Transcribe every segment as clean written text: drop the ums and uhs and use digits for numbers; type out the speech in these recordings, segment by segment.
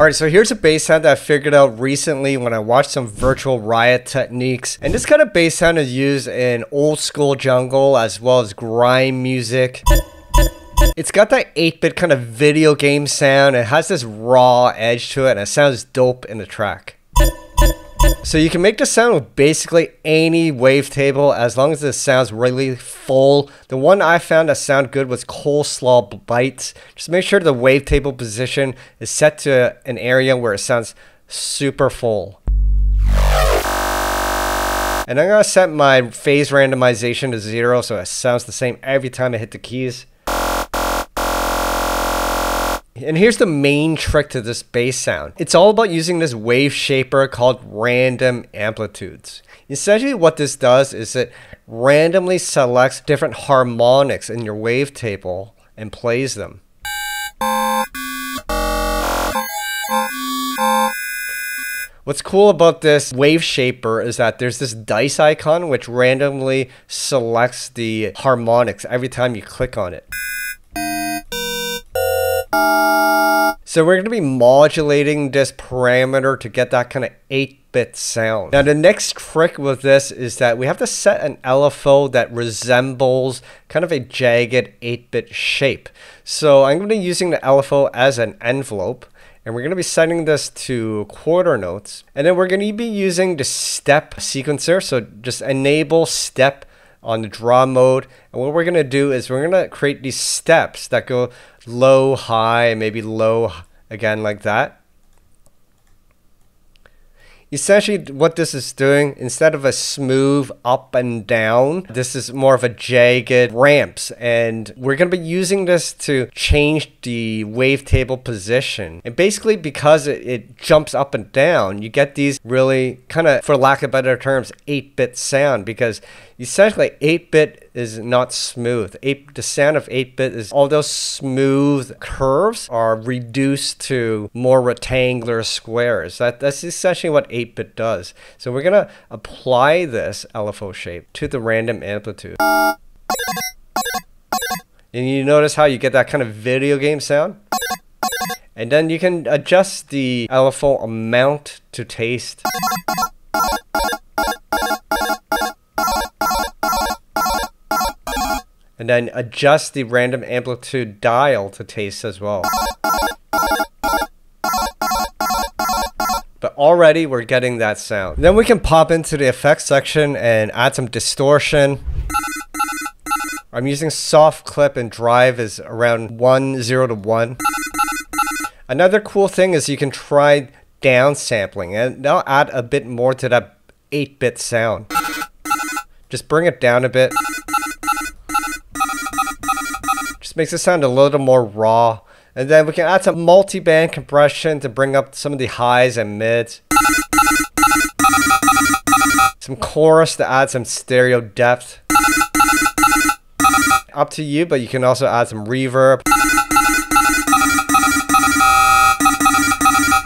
Alright, so here's a bass sound that I figured out recently when I watched some Virtual Riot techniques. And this kind of bass sound is used in old school jungle as well as grime music. It's got that 8-bit kind of video game sound. It has this raw edge to it and it sounds dope in the track. So you can make the sound with basically any wavetable as long as it sounds really full. The one I found that sounded good was Coleslaw Bites. Just make sure the wavetable position is set to an area where it sounds super full. And I'm going to set my phase randomization to 0 so it sounds the same every time I hit the keys. And here's the main trick to this bass sound. It's all about using this wave shaper called random amplitudes. Essentially what this does is it randomly selects different harmonics in your wavetable and plays them. What's cool about this wave shaper is that there's this dice icon which randomly selects the harmonics every time you click on it. So we're going to be modulating this parameter to get that kind of 8-bit sound. Now the next trick with this is that we have to set an LFO that resembles kind of a jagged 8-bit shape. So I'm going to be using the LFO as an envelope. And we're going to be setting this to quarter notes. And then we're going to be using the step sequencer. So just enable step on the draw mode. And what we're going to do is we're going to create these steps that go low, high, maybe low again like that. Essentially what this is doing, instead of a smooth up and down, this is more of a jagged ramps, and we're going to be using this to change the wavetable position. And basically because it jumps up and down, you get these really kind of, for lack of better terms, 8-bit sound, because essentially 8-bit is not smooth. The sound of 8-bit is all those smooth curves are reduced to more rectangular squares. That's essentially what 8-bit does. So we're going to apply this LFO shape to the random amplitude. And you notice how you get that kind of video game sound? And then you can adjust the LFO amount to taste. And then adjust the random amplitude dial to taste as well. But already we're getting that sound. Then we can pop into the effects section and add some distortion. I'm using soft clip and drive is around 0 to 1. Another cool thing is you can try downsampling and that'll add a bit more to that 8-bit sound. Just bring it down a bit. Just makes it sound a little more raw. And then we can add some multi-band compression to bring up some of the highs and mids. Some chorus to add some stereo depth. Up to you, but you can also add some reverb.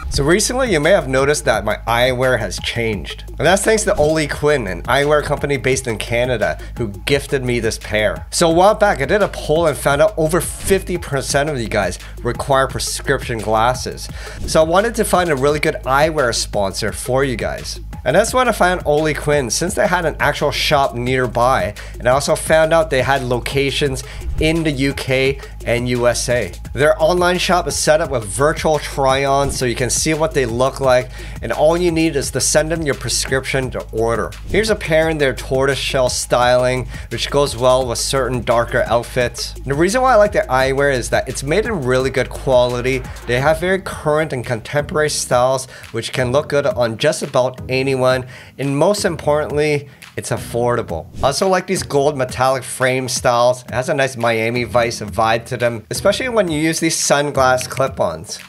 So recently you may have noticed that my eyewear has changed. And that's thanks to Oli Quinn, an eyewear company based in Canada, who gifted me this pair. So a while back I did a poll and found out over 50% of you guys require prescription glasses. So I wanted to find a really good eyewear sponsor for you guys. And that's when I found Oli Quinn, since they had an actual shop nearby. And I also found out they had locations in the UK and USA. Their online shop is set up with virtual try-ons so you can see what they look like, and all you need is to send them your prescription to order. Here's a pair in their tortoiseshell styling, which goes well with certain darker outfits. And the reason why I like their eyewear is that it's made in really good quality. They have very current and contemporary styles which can look good on just about anyone, and most importantly, it's affordable. I also like these gold metallic frame styles. It has a nice Miami Vice vibe to them, especially when you use these sunglass clip-ons.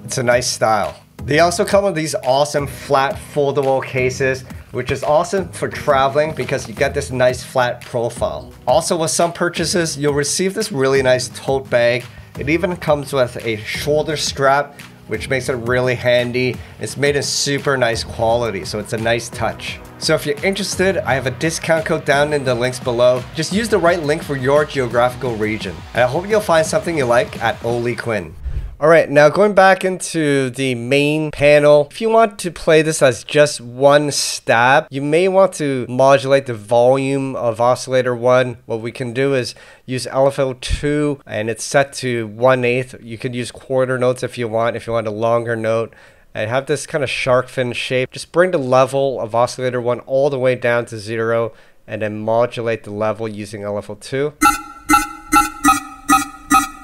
It's a nice style. They also come with these awesome flat foldable cases, which is awesome for traveling because you get this nice flat profile. Also with some purchases, you'll receive this really nice tote bag. It even comes with a shoulder strap, which makes it really handy. It's made in super nice quality, so it's a nice touch. So if you're interested, I have a discount code down in the links below. Just use the right link for your geographical region. And I hope you'll find something you like at Oli Quinn. Alright, now going back into the main panel, if you want to play this as just one stab, you may want to modulate the volume of oscillator 1. What we can do is use LFO 2 and it's set to 1/8. You could use quarter notes if you want a longer note. And have this kind of shark fin shape. Just bring the level of oscillator 1 all the way down to 0 and then modulate the level using LFO 2.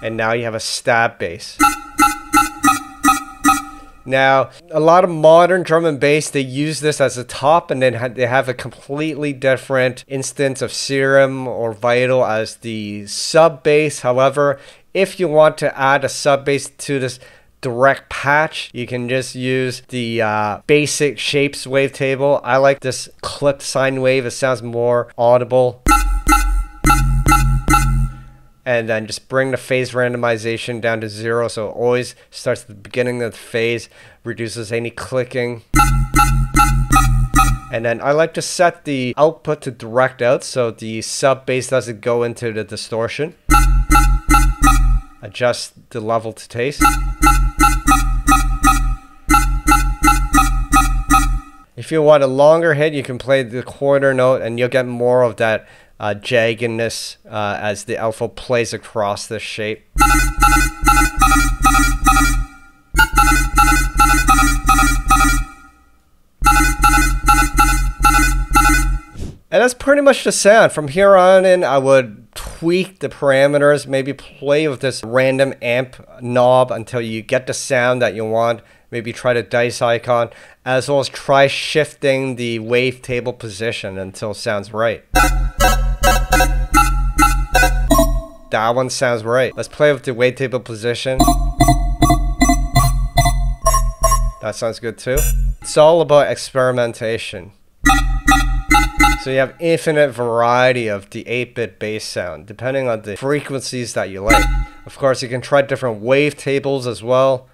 And now you have a stab bass. Now, a lot of modern drum and bass, they use this as a top, and then they have a completely different instance of Serum or Vital as the sub bass. However, if you want to add a sub bass to this direct patch, you can just use the basic shapes wavetable. I like this clipped sine wave. It sounds more audible. And then just bring the phase randomization down to 0, so it always starts at the beginning of the phase, reduces any clicking. And then I like to set the output to direct out, so the sub bass doesn't go into the distortion. Adjust the level to taste. If you want a longer hit, you can play the quarter note and you'll get more of that jaggedness as the alpha plays across this shape. And that's pretty much the sound. From here on in, I would tweak the parameters, maybe play with this random amp knob until you get the sound that you want. Maybe try the dice icon, as well as try shifting the wavetable position until it sounds right. That one sounds right. Let's play with the wavetable position. That sounds good too. It's all about experimentation. So you have infinite variety of the 8-bit bass sound, depending on the frequencies that you like. Of course, you can try different wavetables as well.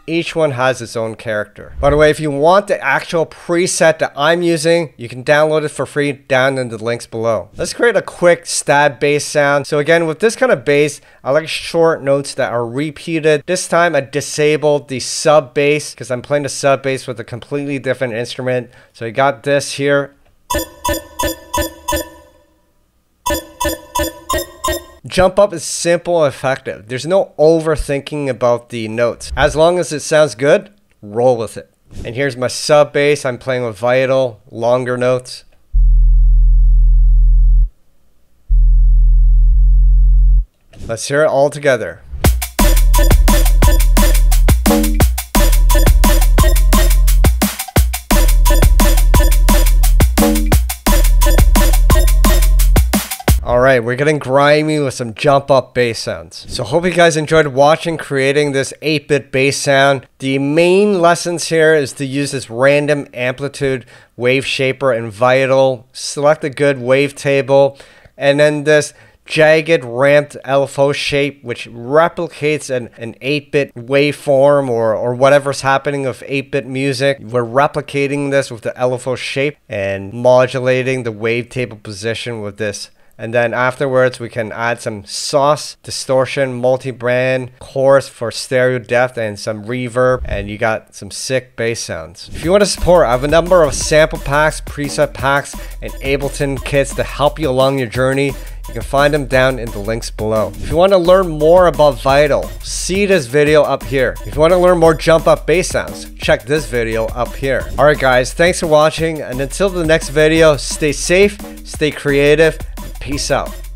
Each one has its own character. By the way, if you want the actual preset that I'm using, you can download it for free down in the links below. Let's create a quick stab bass sound. So again, with this kind of bass, I like short notes that are repeated. This time I disabled the sub bass because I'm playing the sub bass with a completely different instrument. So I got this here. Jump up is simple and effective. There's no overthinking about the notes. As long as it sounds good, roll with it. And here's my sub bass. I'm playing with Vital, longer notes. Let's hear it all together. Alright, we're getting grimy with some jump up bass sounds. So hope you guys enjoyed watching creating this 8-bit bass sound. The main lessons here is to use this random amplitude wave shaper in Vital. Select a good wavetable. And then this jagged ramped LFO shape which replicates an 8-bit waveform or whatever's happening with 8-bit music. We're replicating this with the LFO shape and modulating the wavetable position with this. And then afterwards, we can add some sauce, distortion, multi-band, chorus for stereo depth, and some reverb. And you got some sick bass sounds. If you want to support, I have a number of sample packs, preset packs, and Ableton kits to help you along your journey. You can find them down in the links below. If you want to learn more about Vital, see this video up here. If you want to learn more jump up bass sounds, check this video up here. Alright guys, thanks for watching, and until the next video, stay safe, stay creative, peace out.